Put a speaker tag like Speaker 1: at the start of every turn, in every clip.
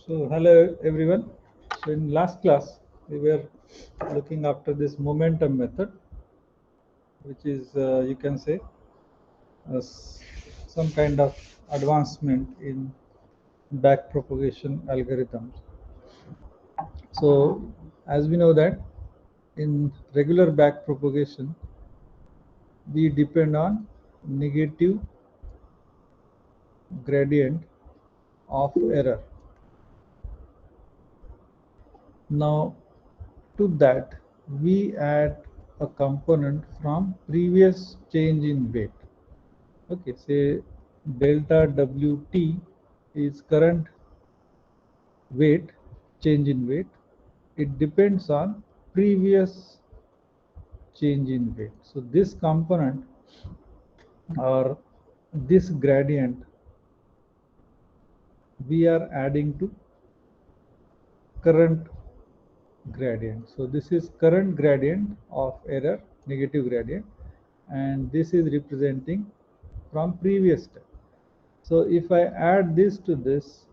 Speaker 1: So hello everyone. So in last class we were looking after this momentum method, which is you can say some kind of advancement in back propagation algorithms. So as we know that in regular back propagation we depend on negative gradient of error. Now to that we add a component from previous change in weight. Okay, say delta WT is current weight, change in weight. It depends on previous change in weight. So this component or this gradient we are adding to current gradient. So this is current gradient of error, negative gradient, and this is representing from previous step. So if I add this to this,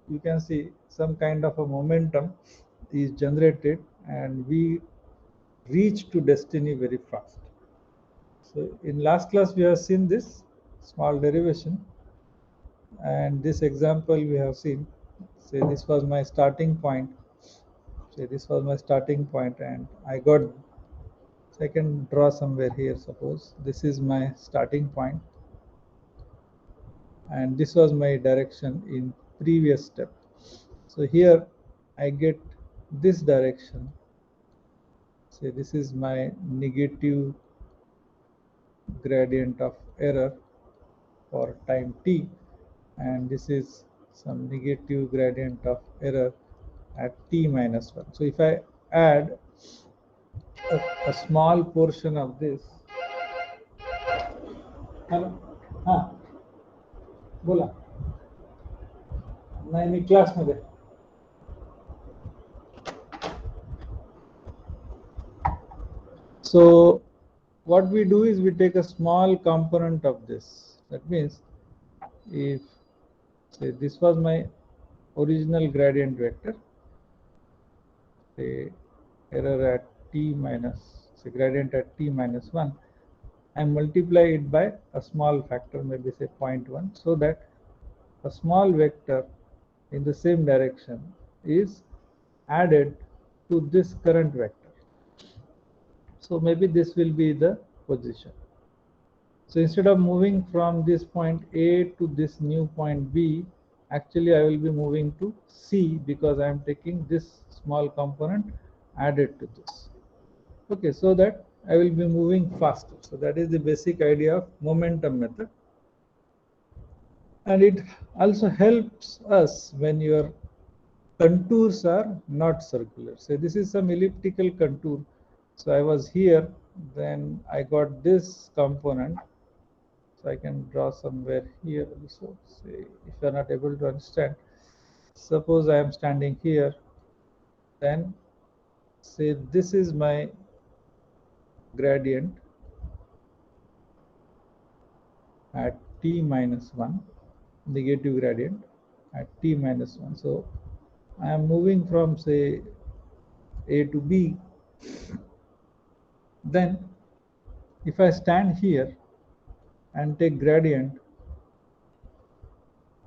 Speaker 1: you can see some kind of a momentum is generated and we reach to destiny very fast. So in last class we have seen this small derivation, and this example we have seen. Say this was my starting point. Say this was my starting point and I got, so I can draw somewhere here. Suppose this is my starting point and this was my direction in previous step. So here I get this direction. Say this is my negative gradient of error for time t, and this is some negative gradient of error at t minus 1. So if I add a small portion of this, hello, बोला नाही मी क्लासमध्ये. So what we do is we take a small component of this. That means if say this was my original gradient vector, say error at t minus, say gradient at t minus 1, I multiply it by a small factor, maybe say 0.1, so that a small vector in the same direction is added to this current vector. So maybe this will be the position. So instead of moving from this point A to this new point B, actually I will be moving to C because I am taking this small component added to this. Okay, so that I will be moving faster. So that is the basic idea of momentum method. And it also helps us when your contours are not circular. So this is some elliptical contour. So I was here, then I got this component. So I can draw somewhere here also. Say if you are not able to understand, suppose I am standing here, then say this is my gradient at t minus 1, negative gradient at t minus 1. So I am moving from say A to B. Then if I stand here and take gradient,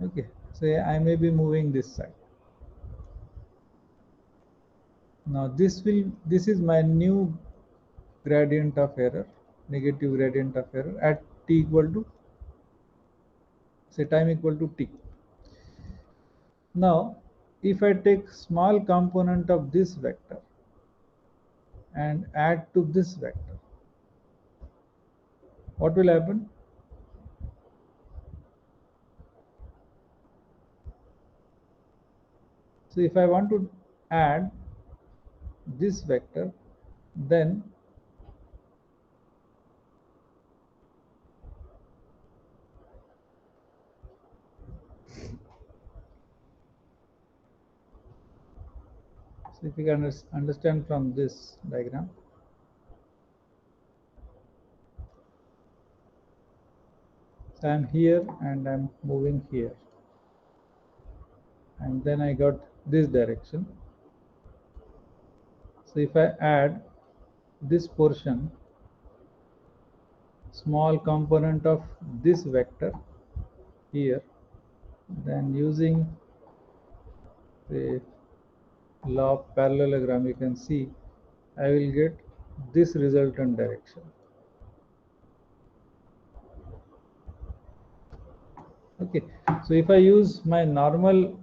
Speaker 1: okay, say I may be moving this side. Now this is my new gradient of error, negative gradient of error at t equal to, say time equal to t. Now if I take small component of this vector and add to this vector, what will happen? So if I want to add this vector, then so if you can understand from this diagram, so I am here and I am moving here. I and then I got this direction. So if I add this portion, small component of this vector here, then using the law of parallelogram, you can see I will get this resultant direction. Okay, so if I use my normal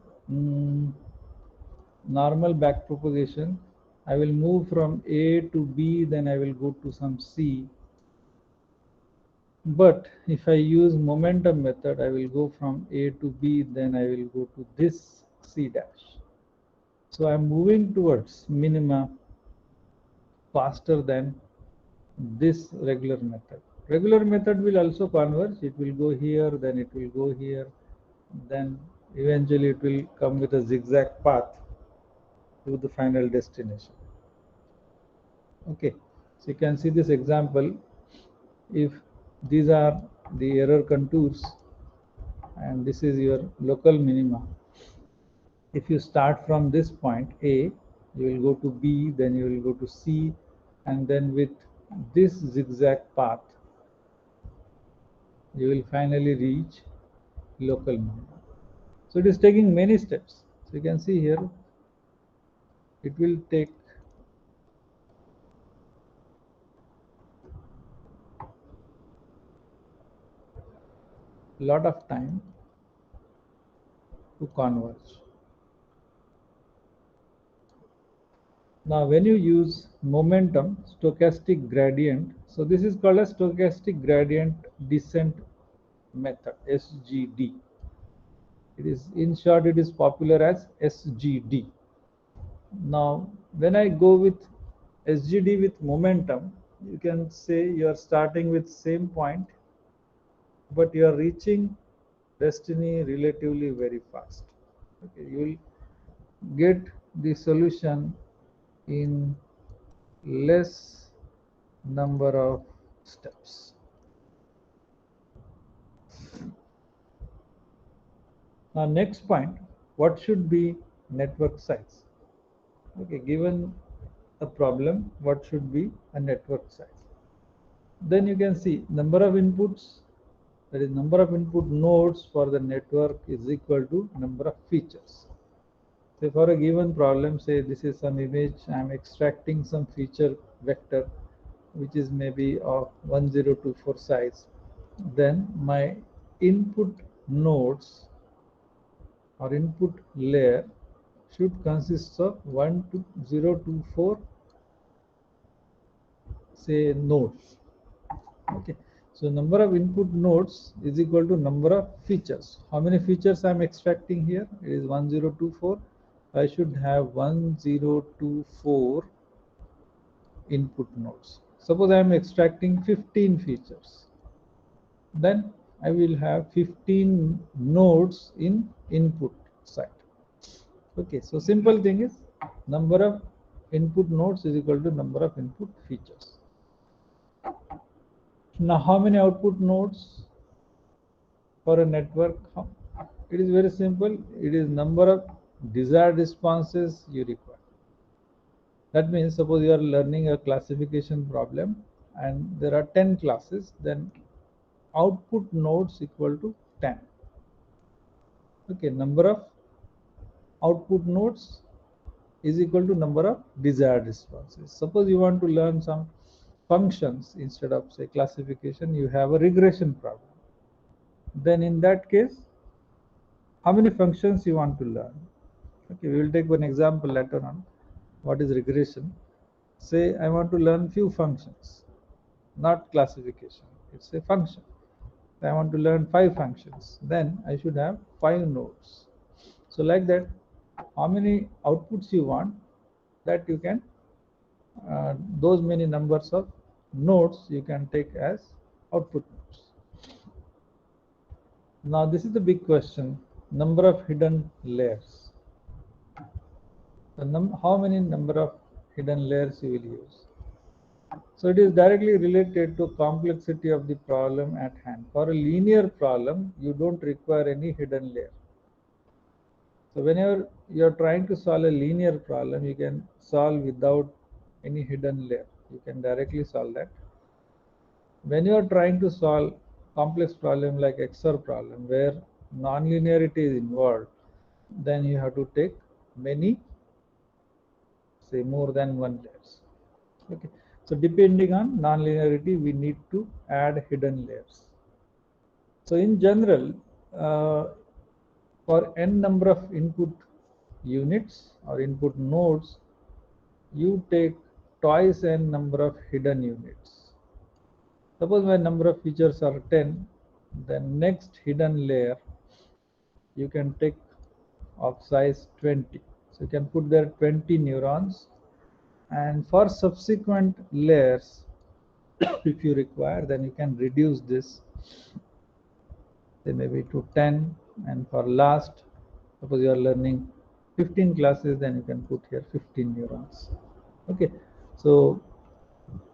Speaker 1: back propagation, I will move from A to B, then I will go to some C. But if I use momentum method, I will go from A to B, then I will go to this C dash. So I'm moving towards minima faster than this regular method. Regular method will also converge. It will go here, then it will go here, then eventually it will come with a zigzag path to the final destination. Okay, so you can see this example. If these are the error contours and this is your local minima, if you start from this point A, you will go to B, then you will go to C, and then with this zigzag path you will finally reach local minima. So it is taking many steps. So you can see here it will take a lot of time to converge. Now when you use momentum stochastic gradient, so this is called a stochastic gradient descent method, SGD. It is, in short, it is popular as SGD. Now when I go with SGD with momentum, you can say you are starting with same point, but you are reaching destiny relatively very fast. Okay, you will get the solution in less number of steps. Now next point, what should be network size? Okay, given a problem, what should be a network size? Then you can see number of inputs, that is number of input nodes for the network is equal to number of features. So for a given problem, say this is some image, I am extracting some feature vector which is maybe of 1024 size, then my input nodes or input layer should consist of 1024 say nodes. Okay, so number of input nodes is equal to number of features. How many features I am extracting here? It is 1024. I should have 1024 input nodes. Suppose I am extracting 15 features, then I will have 15 nodes in input side. Okay, so simple thing is number of input nodes is equal to number of input features. Now how many output nodes for a network? It is very simple. It is number of desired responses you require. That means suppose you are learning a classification problem and there are 10 classes, then output nodes equal to 10. Okay, number of output nodes is equal to number of desired responses. Suppose you want to learn some functions instead of say classification, you have a regression problem. Then in that case, how many functions you want to learn? Okay, we will take one example later on. What is regression? Say I want to learn few functions, not classification. It's a function. I want to learn 5 functions. Then I should have 5 nodes. So like that, how many outputs you want, that you can those many numbers of nodes you can take as output nodes. Now this is the big question, number of hidden layers. How many number of hidden layers you will use? So it is directly related to complexity of the problem at hand. For a linear problem, you don't require any hidden layer. So whenever you are trying to solve a linear problem, you can solve without any hidden layer. You can directly solve that. When you are trying to solve complex problem like XOR problem where nonlinearity is involved, then you have to take many, say more than one layers. Okay. So depending on nonlinearity, we need to add hidden layers. So in general, uh, for n number of input units or input nodes, you take twice n number of hidden units. Suppose my number of features are 10, then next hidden layer you can take of size 20. So you can put there 20 neurons, and for subsequent layers, if you require, then you can reduce this, say maybe to 10, and for last, suppose you are learning 15 classes, then you can put here 15 neurons. Okay, so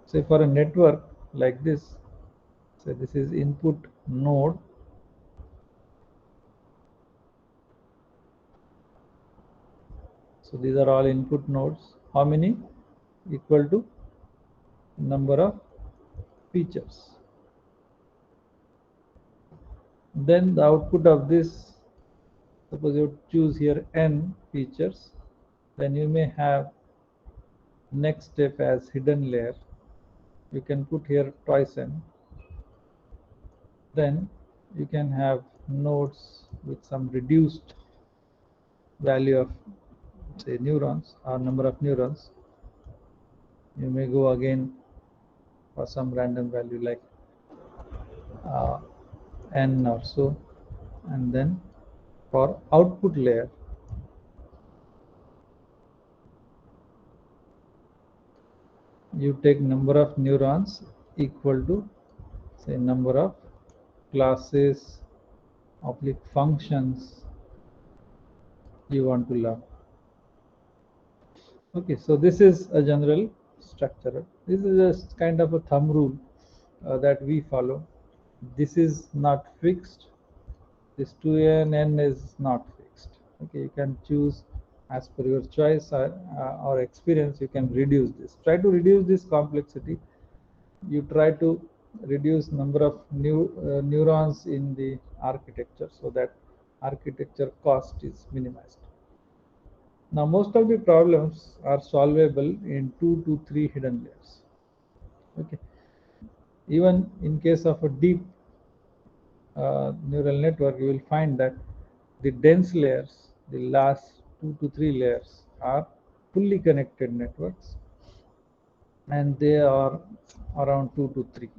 Speaker 1: say for a network like this, say this is input node. So these are all input nodes. How many? Equal to number of features. Then the output of this, suppose you choose here n features, then you may have next step as hidden layer. You can put here twice n. Then you can have nodes with some reduced value of, say, neurons or number of neurons. You may go again for some random value like uh, n or so, and then for output layer you take number of neurons equal to, say, number of classes oblique functions you want to learn. Okay, so this is a general structure. This is just kind of a thumb rule that we follow. This is not fixed. This 2n n is not fixed. Okay, you can choose as per your choice or experience. You can reduce this. Try to reduce this complexity. You try to reduce number of neurons in the architecture so that architecture cost is minimized. Now most of the problems are solvable in 2 to 3 hidden layers. Okay. Even in case of a deep neural network, you will find that the dense layers, the last 2 to 3 layers, are fully connected networks, and they are around 2 to 3.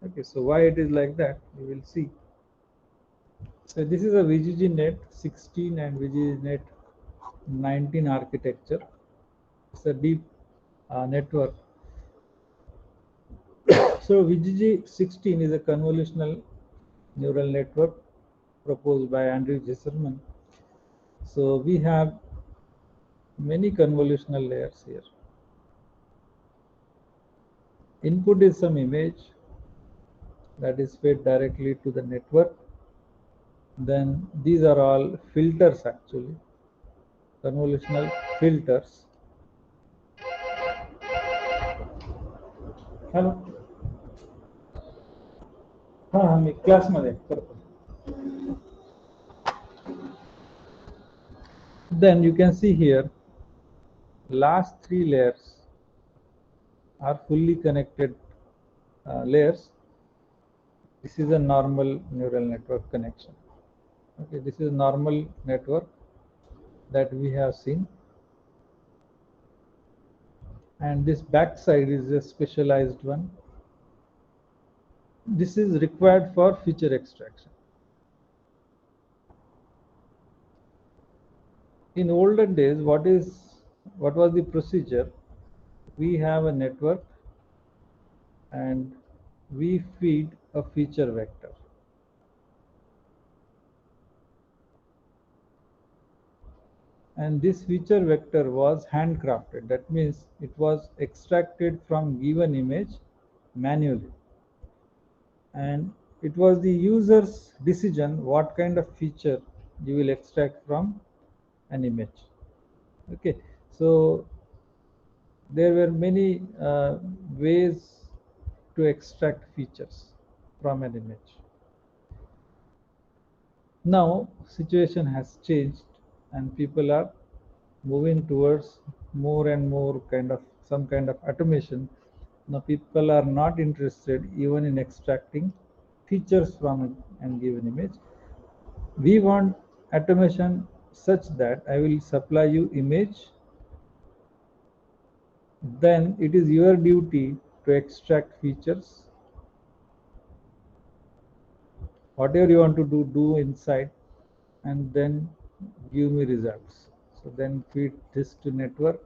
Speaker 1: Okay, so why it is like that, you will see. So this is a VGG net 16 and VGG net 19 architecture. It's a deep network. So VGG 16 is a convolutional neural network proposed by Andrew Jesserman. So we have many convolutional layers here. Input is some image that is fed directly to the network. Then these are all filters, actually, convolutional filters. Hello. हाँ मी क्लासमध्ये करतो. Then you can see here last 3 layers are fully connected layers. This is a normal neural network connection. Okay, this is normal network that we have seen, and this backside is a specialized one. This is required for feature extraction. In olden days, what was the procedure? We have a network and we feed a feature vector. And this feature vector was handcrafted. That means it was extracted from given image manually. And it was the user's decision what kind of feature you will extract from an image. Okay, so there were many ways to extract features from an image. Now situation has changed and people are moving towards more and more kind of some kind of automation. Now people are not interested even in extracting features from a given image. We want automation such that I will supply you image, then it is your duty to extract features. Whatever you want to do inside, and then give me results. So then feed this to network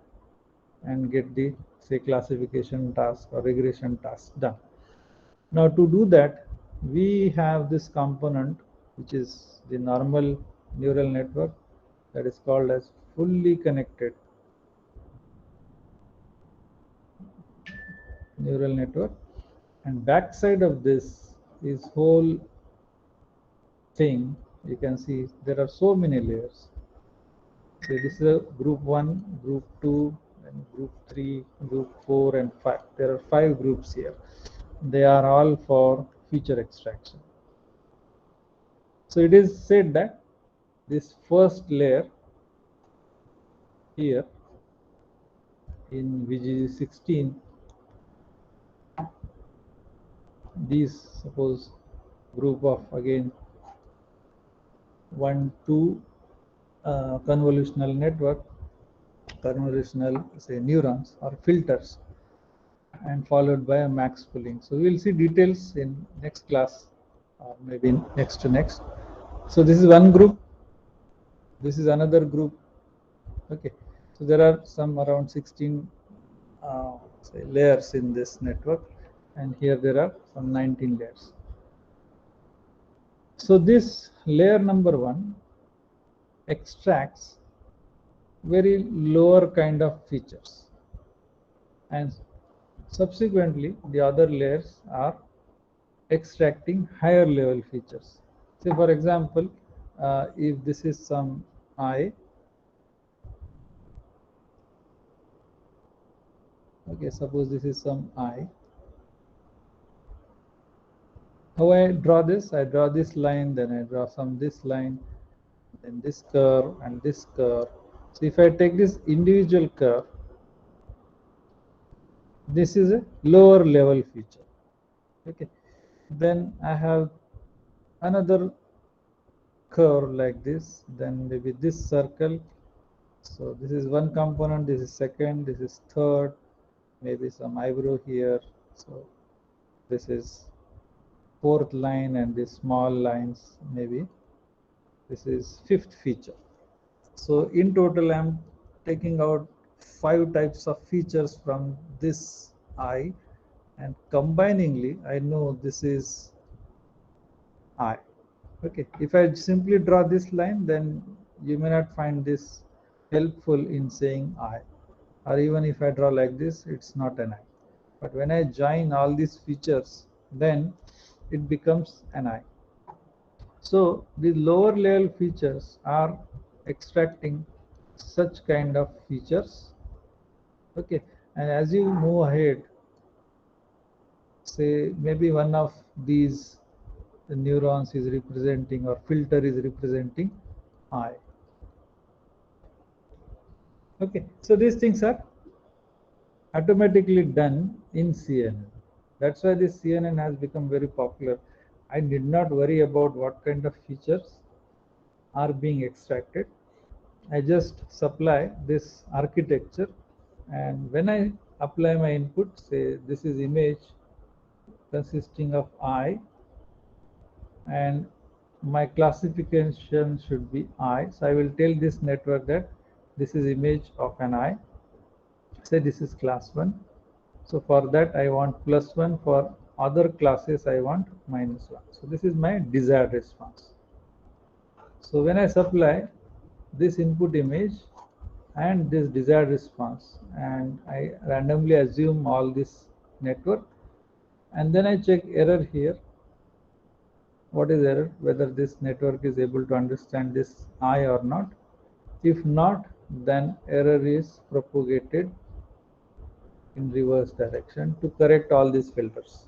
Speaker 1: and get the, say, classification task or regression task done. Now to do that, we have this component which is the normal neural network, that is called as fully connected neural network, and backside of this is whole thing. You can see there are so many layers. So this is a group 1, group 2, and group 3, group 4 and 5. There are 5 groups here. They are all for feature extraction. So it is said that this first layer here in VGG16, these suppose group of again 1, 2 convolutional network, convolutional say neurons or filters, and followed by a max pooling. So we will see details in next class or maybe next to next. So this is one group, this is another group. Okay, so there are some around 16 say layers in this network, and here there are some 19 layers. So this layer number 1 extracts very lower kind of features, and subsequently the other layers are extracting higher level features. Say for example, if this is some eye, okay, suppose this is some eye. How I draw this? I draw this line, then I draw some this line, then this curve and this curve. So if I take this individual curve, this is a lower level feature. Okay, then I have another curve like this, then maybe this circle. So this is one component, this is second, this is third, maybe some eyebrow here. So this is fourth line, and these small lines, maybe this is fifth feature. So in total I'm taking out 5 types of features from this eye, and combiningly I know this is eye. Okay, if I simply draw this line, then you may not find this helpful in saying eye, or even if I draw like this, it's not an eye. But when I join all these features, then it becomes an eye. So the lower level features are extracting such kind of features. Okay, and as you move ahead, say maybe one of these neurons is representing, or filter is representing eye. Okay, so these things are automatically done in CNN. That's why this CNN has become very popular. I did not worry about what kind of features are being extracted. I just supply this architecture, and when I apply my input, say this is image consisting of eye, and my classification should be eye. So I will tell this network that this is image of an eye. Say this is class 1. So for that I want +1, for other classes I want -1. So this is my desired response. So when I supply this input image and this desired response, and I randomly assume all this network, and then I check error here. What is error? Whether this network is able to understand this eye or not. If not, then error is propagated in reverse direction to correct all these filters.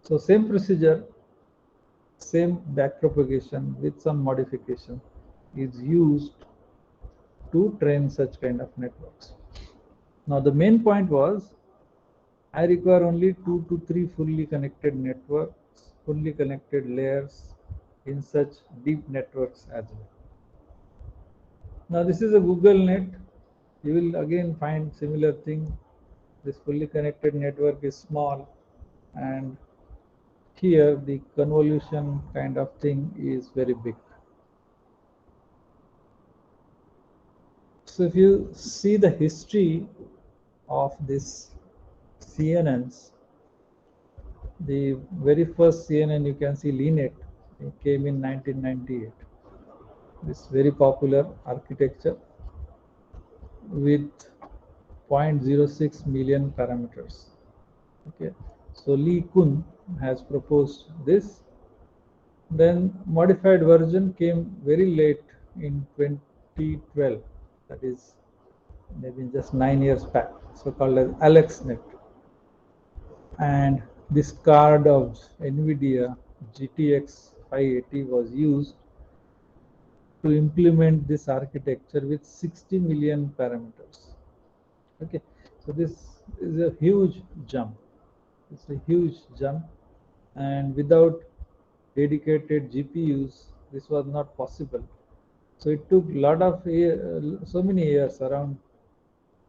Speaker 1: So same procedure, same backpropagation with some modification is used to train such kind of networks. Now the main point was I require only 2 to 3 fully connected networks, fully connected layers in such deep networks as well. Now this is a Google net. You will again find similar thing. This fully connected network is small, and here the convolution kind of thing is very big. So if you see the history of this CNNs, the very first CNN you can see LeanNet, it came in 1998. This very popular architecture with 0.06 million parameters. Okay, so Lee Kun has proposed this. Then modified version came very late in 2012. That is maybe just 9 years back. So called as AlexNet. And this card of NVIDIA GTX 580 was used to implement this architecture with 60 million parameters. Okay, so this is a huge jump. It's a huge jump, and without dedicated GPUs, this was not possible. So it took a lot of so many years, around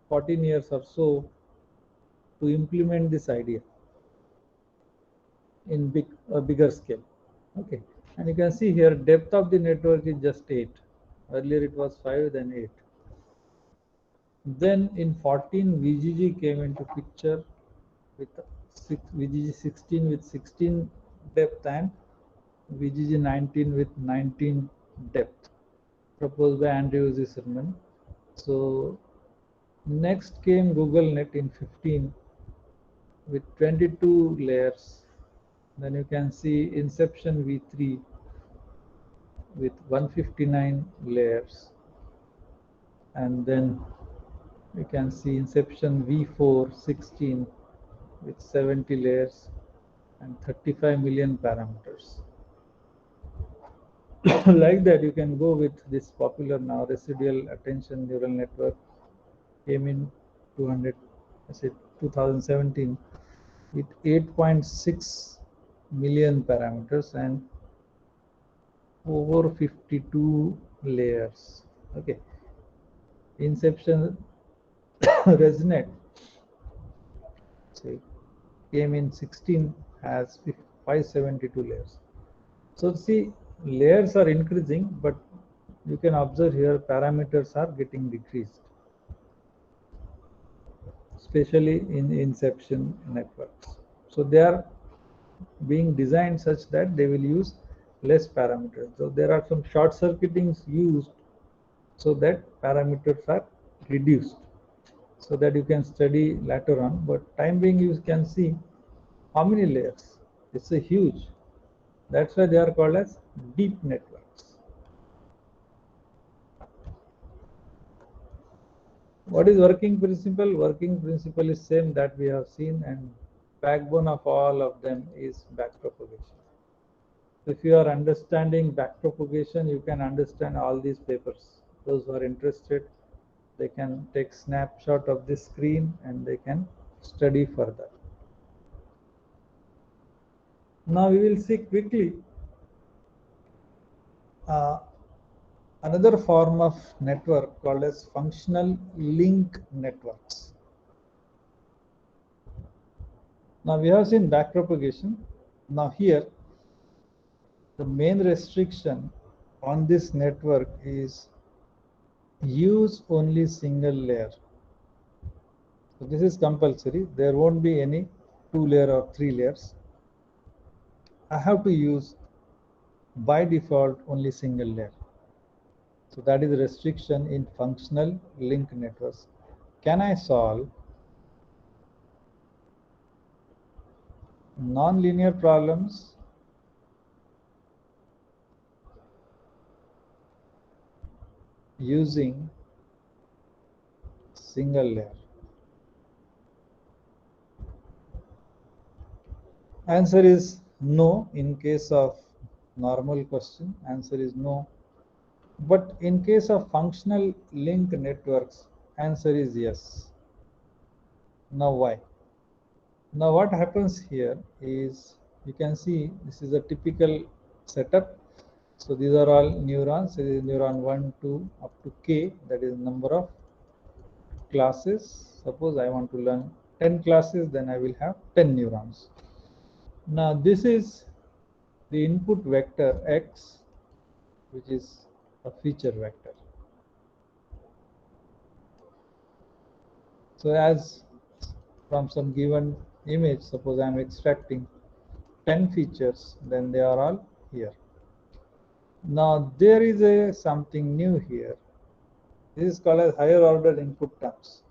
Speaker 1: 14 years or so, to implement this idea in a bigger scale. Okay, and you can see here depth of the network is just 8. Earlier it was 5, then 8. Then in 14 VGG came into picture with VGG 16 with 16 depth and VGG 19 with 19 depth, proposed by Andrew Zisserman. So next came Google Net in 15 with 22 layers. Then you can see Inception V3 with 159 layers, and then you can see Inception V4 16 with 70 layers and 35 million parameters. Like that, you can go with this popular now residual attention neural network, came in 2017 with 8.6 million parameters and over 52 layers. Okay, Inception ResNet, so came in 16, has 572 layers. So see, layers are increasing, but you can observe here parameters are getting decreased, especially in Inception networks. So they are being designed such that they will use less parameters. So there are some short circuitings used so that parameters are reduced, so that you can study later on. But time being, you can see how many layers. It's a huge. That's why they are called as deep networks. What is working principle? Working principle is same that we have seen, and backbone of all of them is backpropagation. If you are understanding backpropagation, you can understand all these papers. Those who are interested, they can take snapshot of this screen and they can study further. Now we will see quickly another form of network called as functional link networks. Now we have seen backpropagation. Now here the main restriction on this network is use only single layer. So this is compulsory. There won't be any 2-layer or 3 layers. I have to use by default only single layer. So that is a restriction in functional link networks. Can I solve non-linear problems using single layer? Answer is no. In case of normal question, answer is no. But in case of functional link networks, answer is yes. Now why? Now what happens here is, you can see this is a typical setup. So these are all neurons. This is neuron 1, 2 up to k, that is number of classes. Suppose I want to learn 10 classes, then I will have 10 neurons. Now this is the input vector x, which is a feature vector. So as from some given image, suppose I am extracting 10 features, then they are all here. Now there is a something new here. This is called as higher order input terms.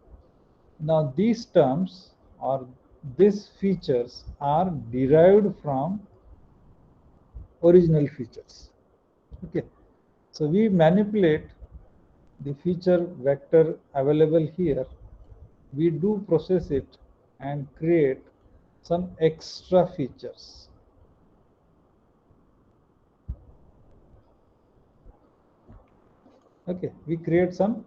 Speaker 1: Now these terms or these features are derived from original features. Okay, so we manipulate the feature vector available here. We do process it and create some extra features. Okay, we create some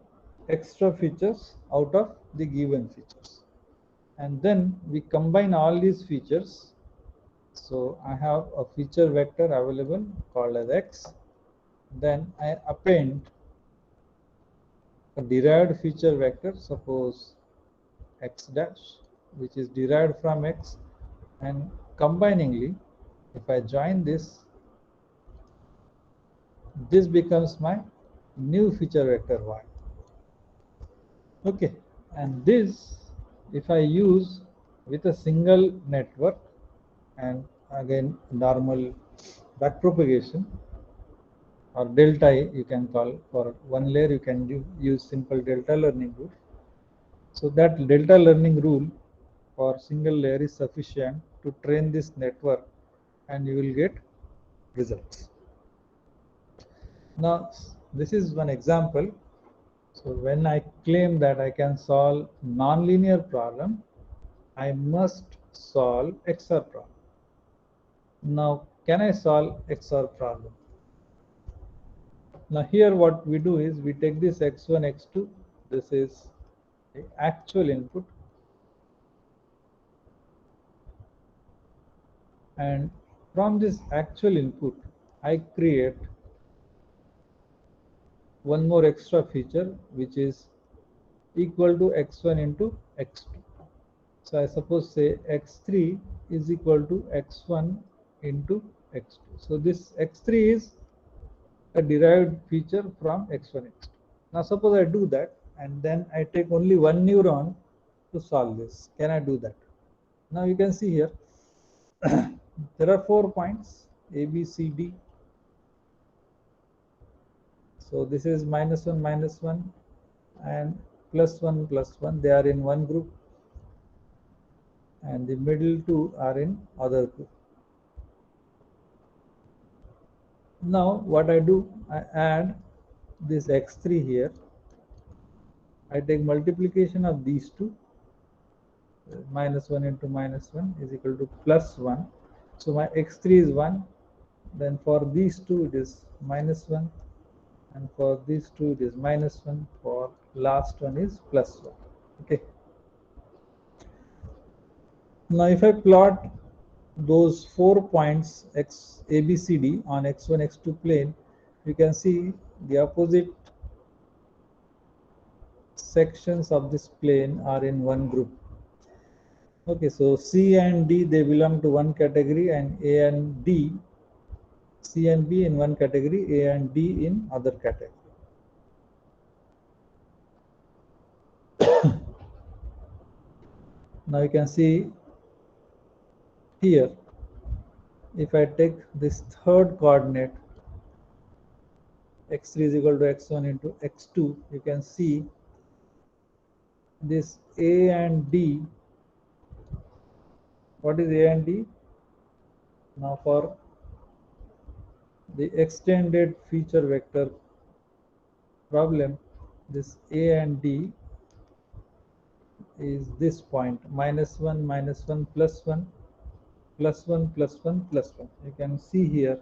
Speaker 1: extra features out of the given features, and then we combine all these features. So I have a feature vector available called as x, then I append a derived feature vector, suppose x dash, which is derived from x, and combiningly if I join this, this becomes my new feature vector y. Okay, and this if I use with a single network, and again normal backpropagation or delta I you can call, for one layer you can use simple delta learning rule. So that delta learning rule for single layer is sufficient to train this network, and you will get results. Now this is one example. So when I claim that I can solve nonlinear problem, I must solve XOR problem. Now can I solve XOR problem? Now here what we do is we take this x1, x2, this is the actual input, and from this actual input I create one more extra feature which is equal to x1 into x2. So I suppose say x3 is equal to x1 into x2. So this x3 is a derived feature from x1, x2. Now suppose I do that and then I take only one neuron to solve this. Can I do that? Now you can see here there are 4 points A, B, C, D. So this is -1, -1 and +1, +1. They are in one group, and the middle two are in other group. Now what I do, I add this x3 here. I take multiplication of these two. -1 into -1 is equal to +1. So my x3 is 1. Then for these two it is -1, and for these two it is -1. For last one is +1. Okay. Now if I plot those 4 points x a b c d on x1 x2 plane, you can see the opposite sections of this plane are in one group. Okay, so C and D, they belong to one category, and A and D, C and B in one category, A and D in other category. Now you can see here, if I take this third coordinate x3 is equal to x1 into x2, you can see this A and D. What is A and D? Now for the extended feature vector problem, this A and D is this point -1 -1 +1 +1 +1 +1. You can see here.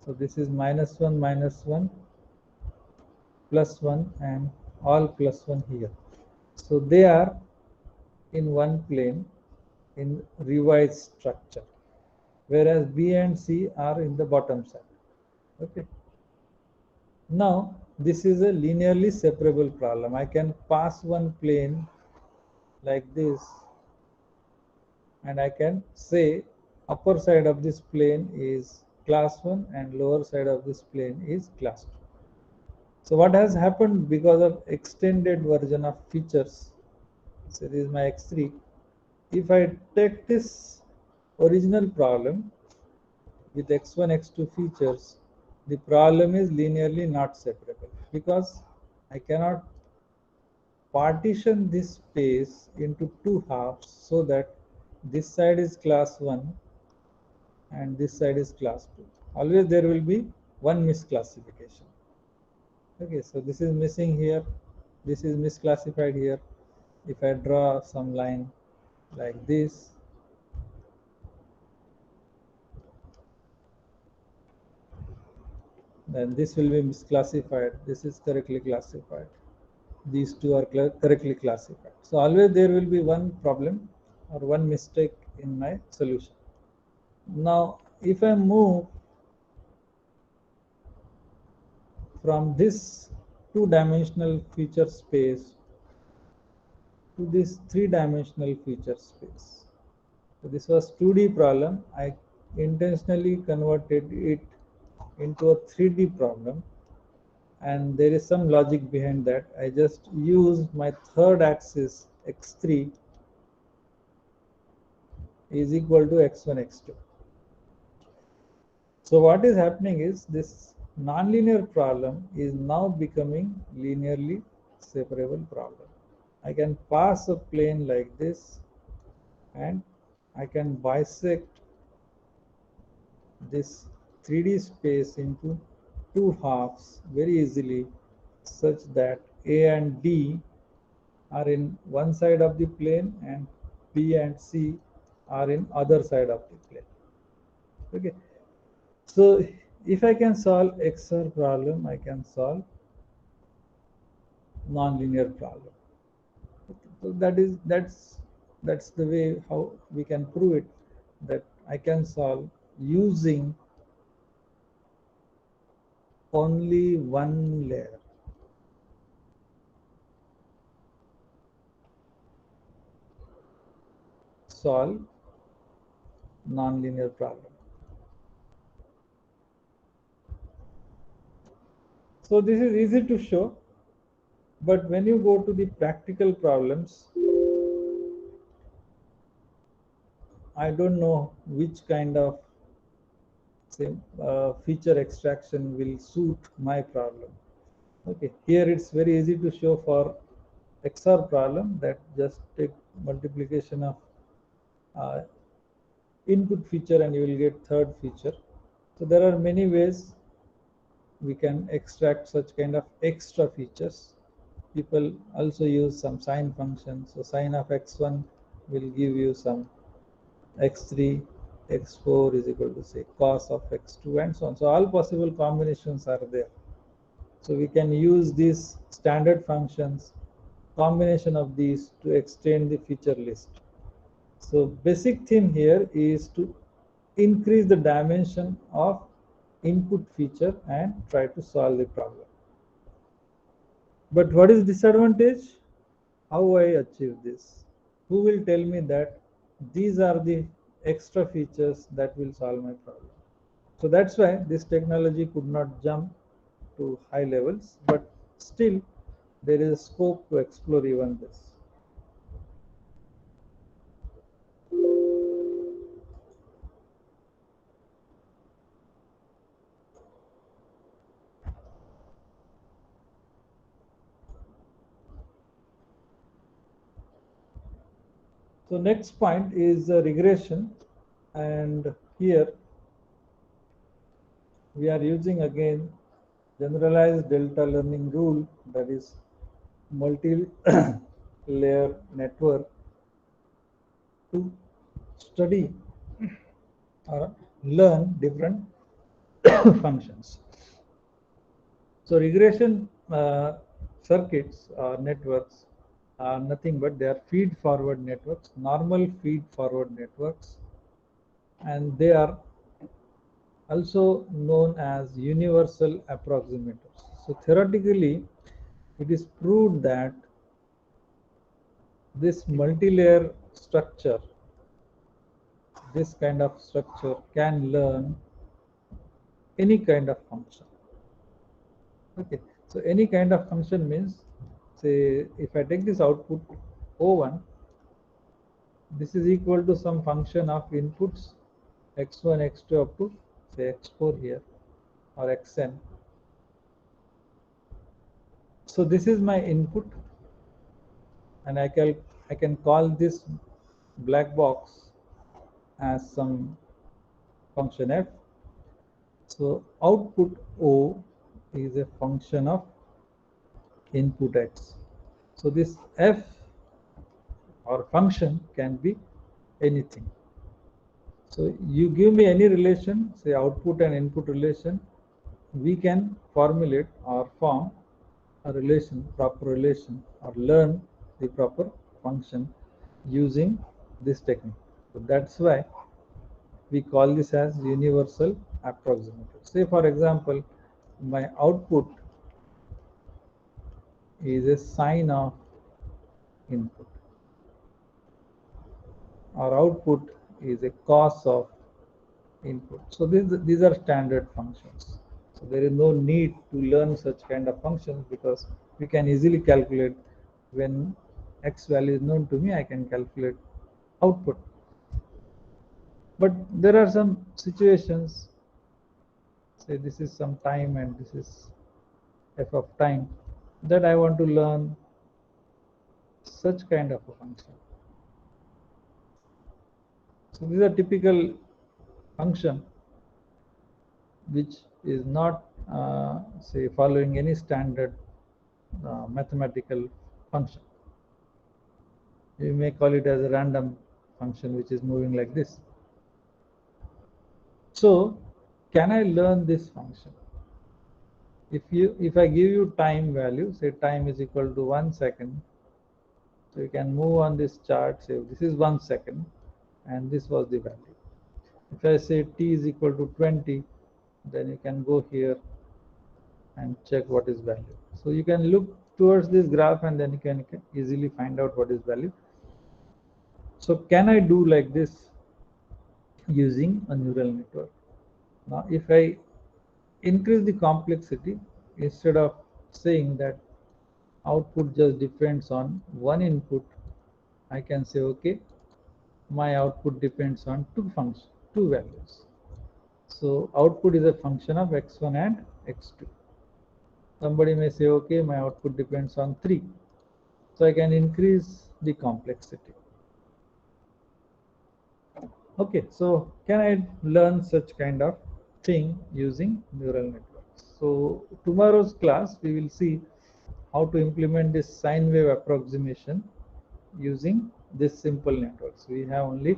Speaker 1: So this is -1 -1 +1 and all +1 here. So they are in one plane in revised structure, whereas B and C are in the bottom side. Okay. Now this is a linearly separable problem. I can pass one plane like this, and I can say upper side of this plane is class 1 and lower side of this plane is class 2. So what has happened because of extended version of features, so this is my x3. If I take this original problem with x1 x2 features, the problem is linearly not separable because I cannot partition this space into two halves so that this side is class 1 and this side is class 2. Always there will be one misclassification. Okay, so this is missing here, this is misclassified here. If I draw some line like this, then this will be misclassified, this is correctly classified, these two are correctly classified. So always there will be one problem or one mistake in my solution. Now if I move from this two-dimensional feature space to this three-dimensional feature space. So this was 2D problem. I intentionally converted it into a 3D problem, and there is some logic behind that. I just used my third axis x3 is equal to x1 x2. So what is happening is this nonlinear problem is now becoming linearly separable problem. I can pass a plane like this, and I can bisect this 3D space into two halves very easily, such that A and D are in one side of the plane and B and C are in other side of the plane. Okay, so if I can solve XOR problem, I can solve nonlinear problem. So that's the way how we can prove it, that I can solve using only one layer. Solve nonlinear problem. So this is easy to show, but when you go to the practical problems, I don't know which kind of say feature extraction will suit my problem. Okay, here it's very easy to show for XOR problem, that just take multiplication of uh, input feature and you will get third feature. So there are many ways we can extract such kind of extra features. People also use some sine function. So sine of x1 will give you some x3, x4 is equal to say cos of x2 and so on. So all possible combinations are there. So we can use these standard functions, combination of these to extend the feature list. So basic theme here is to increase the dimension of input feature and try to solve the problem. But what is disadvantage? How I achieve this? Who will tell me that these are the extra features that will solve my problem? So that's why this technology could not jump to high levels, but still there is a scope to explore even this. So next point is regression, and here we are using again generalized delta learning rule, that is multi-layer network to study or learn different functions. So regression circuits or networks are nothing but they are feed forward networks, normal feed forward networks, and they are also known as universal approximators. So theoretically, it is proved that this multi-layer structure, this kind of structure can learn any kind of function. Okay, so any kind of function means, say, if I take this output O1, this is equal to some function of inputs x1, x2 up to say x4 here or xn. So this is my input, and I can call this black box as some function f. So output O is a function of input x. So this f or function can be anything. So you give me any relation, say output and input relation, we can formulate or form a relation, proper relation, or learn the proper function using this technique. So that's why we call this as universal approximator. Say for example, my output is a sine of input, or output is a cos of input. So these are standard functions. So there is no need to learn such kind of functions because we can easily calculate when x value is known to me, I can calculate output. But there are some situations, say this is some time and this is f of time, that I want to learn such kind of a function. So these are typical function which is not say following any standard mathematical function. You may call it as a random function which is moving like this. So can I learn this function? If I give you time value, say time is equal to 1 second, so you can move on this chart, say this is 1 second and this was the value. If I say t is equal to 20, then you can go here and check what is value. So you can look towards this graph and then you can easily find out what is value. So can I do like this using a neural network? Now if I increase the complexity, instead of saying that output just depends on one input, I can say okay, my output depends on two functions, two values. So output is a function of x1 and x2. Somebody may say okay, my output depends on 3. So I can increase the complexity. Okay, so can I learn such kind of thing using neural networks? So tomorrow's class we will see how to implement this sine wave approximation using this simple networks. We have only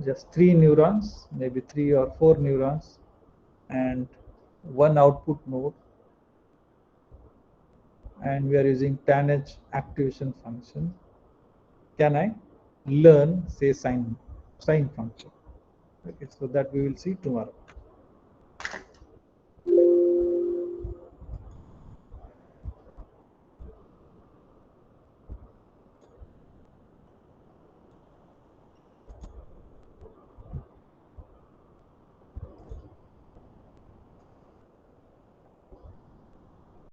Speaker 1: just 3 neurons, maybe 3 or 4 neurons, and one output node, and we are using tanh activation function. Can I learn say sine function? Okay, so that we will see tomorrow.